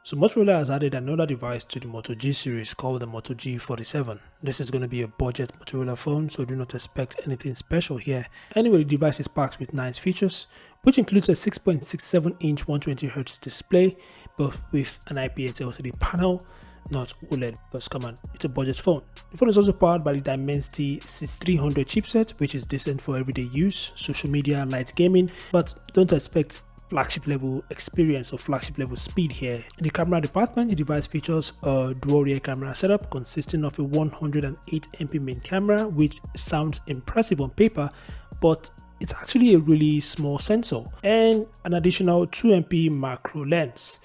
So Motorola has added another device to the Moto G series called the Moto G47. This is going to be a budget Motorola phone, so do not expect anything special here. Anyway, the device is packed with nice features, which includes a 6.67-inch 120Hz display, but with an IPS LCD panel, not OLED, because come on, it's a budget phone. The phone is also powered by the Dimensity 6300 chipset, which is decent for everyday use, social media, light gaming, but don't expect flagship level experience or flagship level speed here. In the camera department, the device features a dual rear camera setup consisting of a 108MP main camera, which sounds impressive on paper, but it's actually a really small sensor, and an additional 2MP macro lens.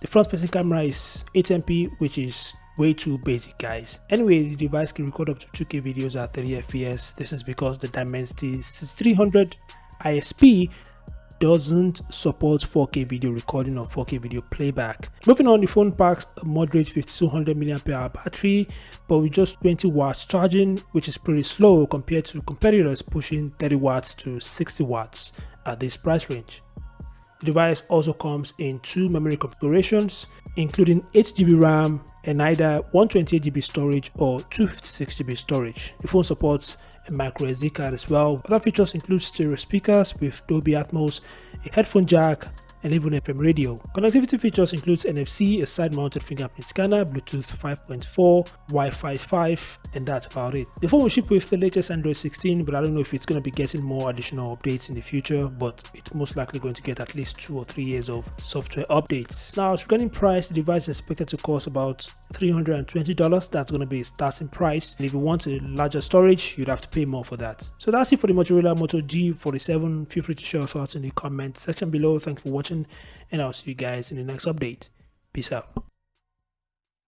The front-facing camera is 8MP, which is way too basic, guys. Anyway, the device can record up to 2K videos at 30fps. This is because the Dimensity 6300 ISP doesn't support 4K video recording or 4K video playback. Moving on, the phone packs a moderate 5200 mAh battery, but with just 20 watts charging, which is pretty slow compared to competitors pushing 30 watts to 60 watts at this price range. The device also comes in two memory configurations, including 8GB RAM and either 128GB storage or 256GB storage. The phone supports a micro SD card as well. Other features include stereo speakers with Dolby Atmos, a headphone jack, and even FM radio. Connectivity features includes NFC, a side-mounted fingerprint scanner, Bluetooth 5.4, Wi-Fi 5, and that's about it. The phone will ship with the latest Android 16, but I don't know if it's going to be getting more additional updates in the future, but it's most likely going to get at least 2 or 3 years of software updates. Now, regarding price, the device is expected to cost about $320. That's going to be a starting price, and if you want a larger storage, you'd have to pay more for that. So that's it for the Motorola Moto G47. Feel free to share your thoughts in the comment section below. Thanks for watching, and I'll see you guys in the next update. Peace out.